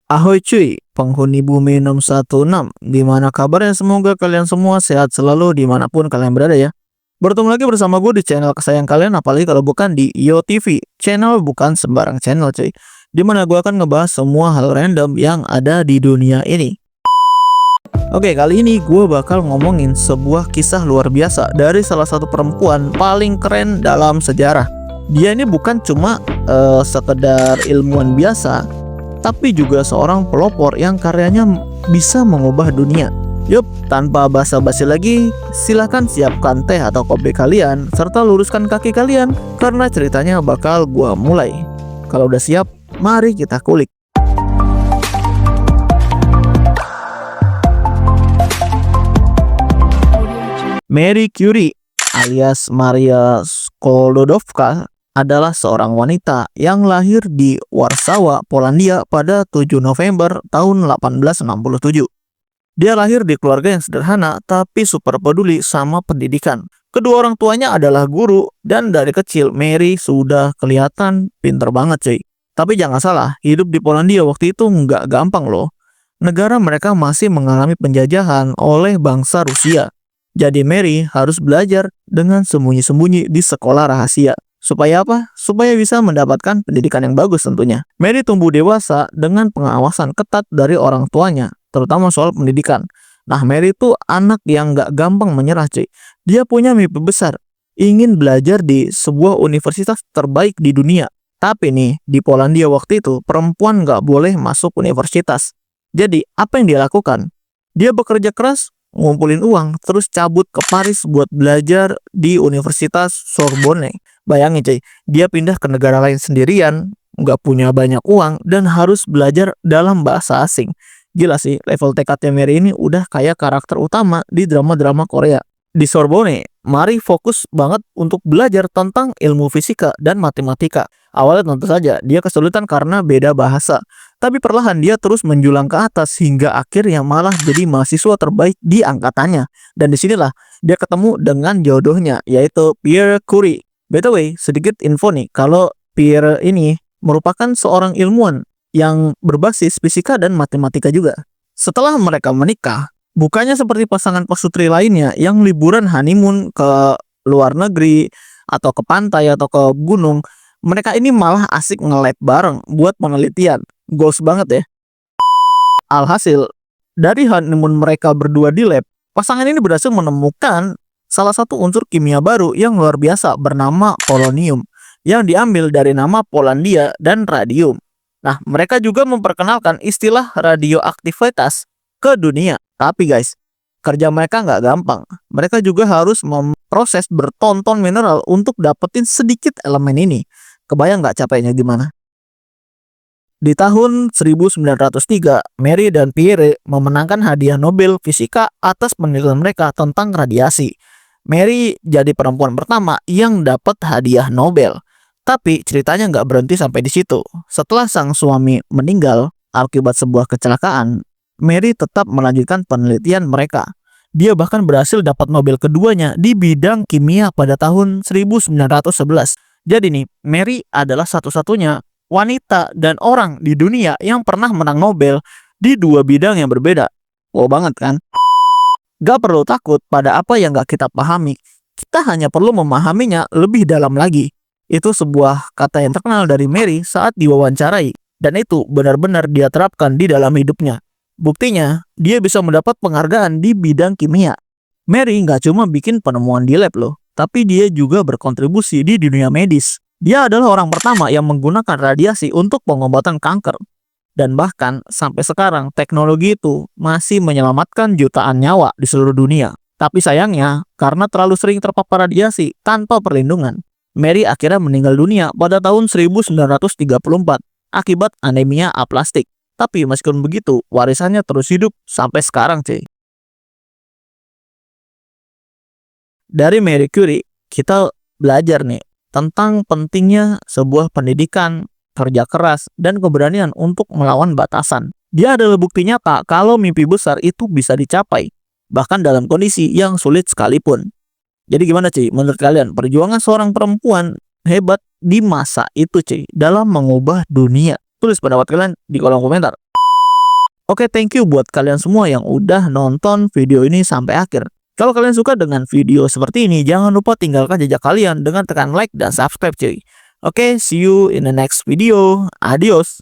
Ahoy cuy, penghuni bumi 616. Gimana kabarnya? Semoga kalian semua sehat selalu dimanapun kalian berada ya. Bertemu lagi bersama gue di channel kesayangan kalian, apalagi kalau bukan di Yo TV. Channel bukan sembarang channel cuy, dimana gue akan ngebahas semua hal random yang ada di dunia ini. Oke, kali ini gue bakal ngomongin sebuah kisah luar biasa dari salah satu perempuan paling keren dalam sejarah. Dia ini bukan cuma sekedar ilmuwan biasa, tapi juga seorang pelopor yang karyanya bisa mengubah dunia. Yup, tanpa basa-basi lagi, silahkan siapkan teh atau kopi kalian, serta luruskan kaki kalian, karena ceritanya bakal gua mulai. Kalau udah siap, mari kita kulik. Marie Curie alias Maria Sklodowska adalah seorang wanita yang lahir di Warsawa, Polandia pada 7 November tahun 1867. Dia lahir di keluarga yang sederhana tapi super peduli sama pendidikan. Kedua orang tuanya adalah guru dan dari kecil Mary sudah kelihatan pinter banget cuy. Tapi jangan salah, hidup di Polandia waktu itu nggak gampang loh. Negara mereka masih mengalami penjajahan oleh bangsa Rusia. Jadi Mary harus belajar dengan sembunyi-sembunyi di sekolah rahasia. Supaya apa? Supaya bisa mendapatkan pendidikan yang bagus tentunya. Mary tumbuh dewasa dengan pengawasan ketat dari orang tuanya, terutama soal pendidikan. Nah, Mary itu anak yang gak gampang menyerah cuy. Dia punya mimpi besar, ingin belajar di sebuah universitas terbaik di dunia. Tapi nih, di Polandia waktu itu, perempuan gak boleh masuk universitas. Jadi, apa yang dia lakukan? Dia bekerja keras, ngumpulin uang, terus cabut ke Paris buat belajar di Universitas Sorbonne. Bayangin cuy, dia pindah ke negara lain sendirian, nggak punya banyak uang, dan harus belajar dalam bahasa asing. Gila sih, level tekadnya Mary ini udah kayak karakter utama di drama-drama Korea. Di Sorbonne, Mary fokus banget untuk belajar tentang ilmu fisika dan matematika. Awalnya tentu saja, dia kesulitan karena beda bahasa. Tapi perlahan dia terus menjulang ke atas hingga akhirnya malah jadi mahasiswa terbaik di angkatannya. Dan disinilah dia ketemu dengan jodohnya, yaitu Pierre Curie. By the way, sedikit info nih, kalau Pierre ini merupakan seorang ilmuwan yang berbasis fisika dan matematika juga. Setelah mereka menikah, bukannya seperti pasangan pasutri lainnya yang liburan honeymoon ke luar negeri, atau ke pantai, atau ke gunung, mereka ini malah asik nge-lab bareng buat penelitian. Goals banget ya. Alhasil, dari honeymoon mereka berdua di lab, pasangan ini berhasil menemukan salah satu unsur kimia baru yang luar biasa bernama polonium, yang diambil dari nama Polandia dan radium. Nah, mereka juga memperkenalkan istilah radioaktivitas ke dunia. Tapi guys, kerja mereka nggak gampang. Mereka juga harus memproses bertonton mineral untuk dapetin sedikit elemen ini. Kebayang nggak capeknya gimana? Di tahun 1903, Mary dan Pierre memenangkan hadiah Nobel Fisika atas penelitian mereka tentang radiasi. Mary jadi perempuan pertama yang dapat hadiah Nobel. Tapi ceritanya nggak berhenti sampai di situ. Setelah sang suami meninggal akibat sebuah kecelakaan, Mary tetap melanjutkan penelitian mereka. Dia bahkan berhasil dapat Nobel keduanya di bidang kimia pada tahun 1911. Jadi nih, Mary adalah satu-satunya wanita dan orang di dunia yang pernah menang Nobel di dua bidang yang berbeda. Wow banget kan? Gak perlu takut pada apa yang gak kita pahami. Kita hanya perlu memahaminya lebih dalam lagi. Itu sebuah kata yang terkenal dari Mary saat diwawancarai. Dan itu benar-benar dia terapkan di dalam hidupnya. Buktinya, dia bisa mendapat penghargaan di bidang kimia. Mary gak cuma bikin penemuan di lab loh, tapi dia juga berkontribusi di dunia medis. Dia adalah orang pertama yang menggunakan radiasi untuk pengobatan kanker. Dan bahkan sampai sekarang teknologi itu masih menyelamatkan jutaan nyawa di seluruh dunia. Tapi sayangnya, karena terlalu sering terpapar radiasi tanpa perlindungan, Mary akhirnya meninggal dunia pada tahun 1934 akibat anemia aplastik. Tapi meskipun begitu, warisannya terus hidup sampai sekarang cuy. Dari Marie Curie, kita belajar nih tentang pentingnya sebuah pendidikan, kerja keras, dan keberanian untuk melawan batasan. Dia adalah bukti nyata kalau mimpi besar itu bisa dicapai, bahkan dalam kondisi yang sulit sekalipun. Jadi gimana cuy, menurut kalian perjuangan seorang perempuan hebat di masa itu cuy, dalam mengubah dunia? Tulis pendapat kalian di kolom komentar. Oke, thank you buat kalian semua yang udah nonton video ini sampai akhir. Kalau kalian suka dengan video seperti ini, jangan lupa tinggalkan jejak kalian dengan tekan like dan subscribe cuy. Oke, see you in the next video. Adios.